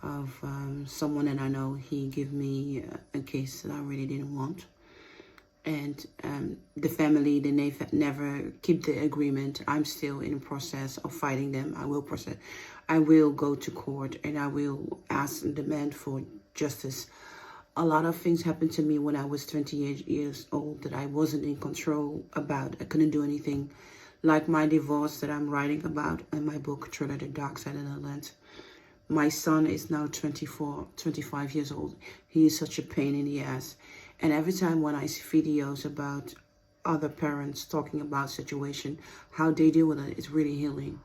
of someone that I know. He gave me a case that I really didn't want. And the family, they never keep the agreement. I'm still in the process of fighting them. I will go to court and I will ask and demand for justice. A lot of things happened to me when I was 28 years old that I wasn't in control about. I couldn't do anything. Like my divorce that I'm writing about in my book, Thriller, the Dark Side of the Land. My son is now 24, 25 years old. He is such a pain in the ass. And every time when I see videos about other parents talking about situation, how they deal with it, it's really healing.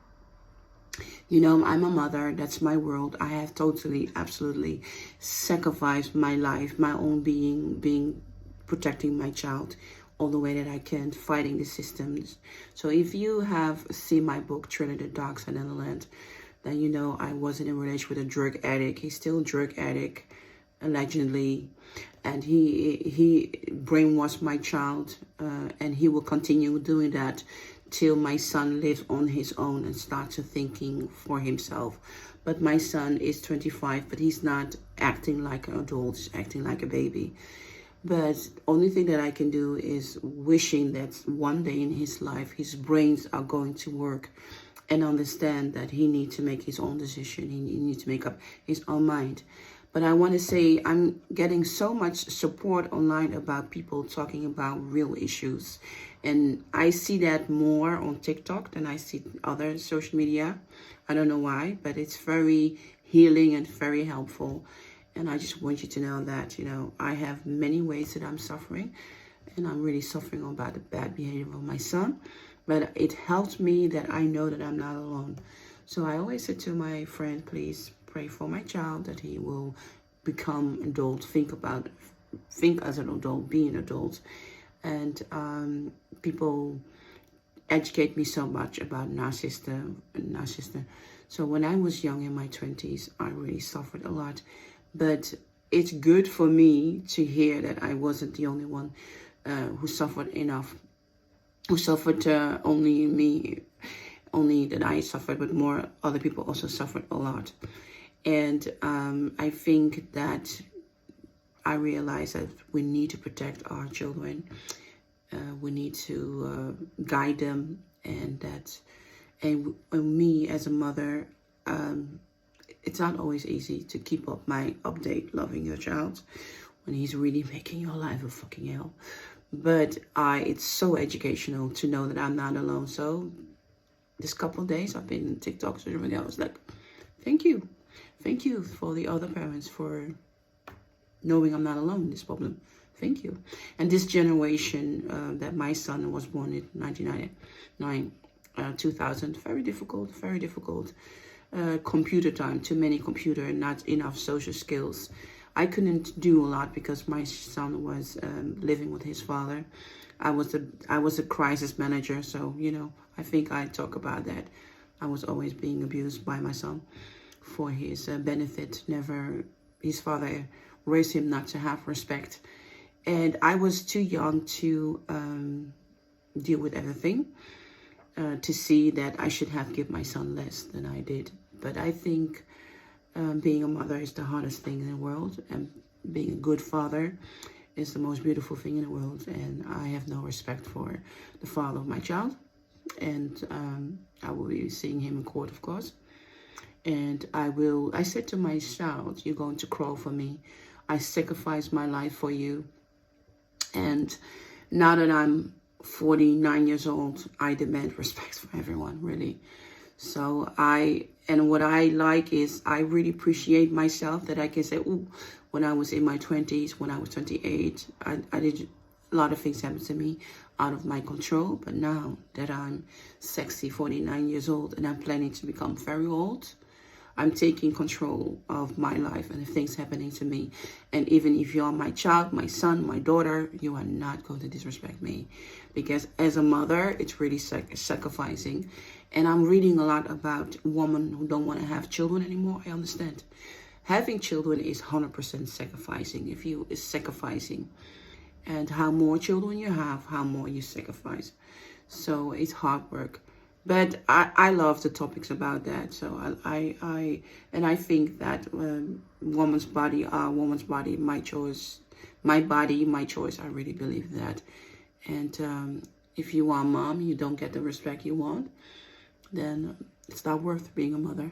You know, I'm a mother. That's my world. I have totally, absolutely sacrificed my life, my own being protecting my child all the way that I can, fighting the systems. So if you have seen my book, Thriller, the Dark Side of the Land, then you know I wasn't in a relationship with a drug addict. He's still a drug addict, allegedly. And he brainwashed my child, and he will continue doing that till my son lives on his own and starts to thinking for himself. But my son is 25, but he's not acting like an adult, he's acting like a baby. But only thing that I can do is wishing that one day in his life, his brains are going to work and understand that he needs to make his own decision. He needs to make up his own mind. But I want to say I'm getting so much support online about people talking about real issues. And I see that more on TikTok than I see other social media. I don't know why, but it's very healing and very helpful. And I just want you to know that, you know, I have many ways that I'm suffering. And I'm really suffering about the bad behavior of my son. But it helps me that I know that I'm not alone. So I always say to my friend, please pray for my child that he will become adult, think as an adult, be an adult. And people educate me so much about narcissism. So when I was young in my 20s, I really suffered a lot. But it's good for me to hear that I wasn't the only one who suffered enough. Who suffered only that I suffered, but more other people also suffered a lot. And I think that I realized that we need to protect our children. We need to guide them, and me as a mother, it's not always easy to keep up my update loving your child when he's really making your life a fucking hell. But it's so educational to know that I'm not alone. So this couple of days I've been in TikTok, social media. I was like, thank you. Thank you for the other parents for knowing I'm not alone in this problem. Thank you. And this generation that my son was born in 1999, 2000, very difficult. Computer time, too many computer, not enough social skills. I couldn't do a lot because my son was living with his father. I was a crisis manager, so you know, I think I talk about that. I was always being abused by my son for his benefit. His father raised him not to have respect, and I was too young to deal with everything. To see that I should have given my son less than I did. But I think being a mother is the hardest thing in the world, and being a good father is the most beautiful thing in the world. And I have no respect for the father of my child, and I will be seeing him in court, of course. And I said to my child, you're going to crawl for me. I sacrificed my life for you. And now that I'm 49 years old, I demand respect for everyone, really. So what I like is I really appreciate myself that I can say, oh, when I was in my 20s, when I was 28, I did a lot of things happen to me out of my control. But now that I'm sexy 49 years old and I'm planning to become very old, I'm taking control of my life and the things happening to me. And even if you're my child, my son, my daughter, you are not going to disrespect me. Because as a mother, it's really sacrificing. And I'm reading a lot about women who don't want to have children anymore. I understand. Having children is 100% sacrificing. It's sacrificing. And how more children you have, how more you sacrifice. So it's hard work. But I love the topics about that. So I think that woman's body, my choice, my body, my choice. I really believe that. And if you are a mom, you don't get the respect you want, then it's not worth being a mother.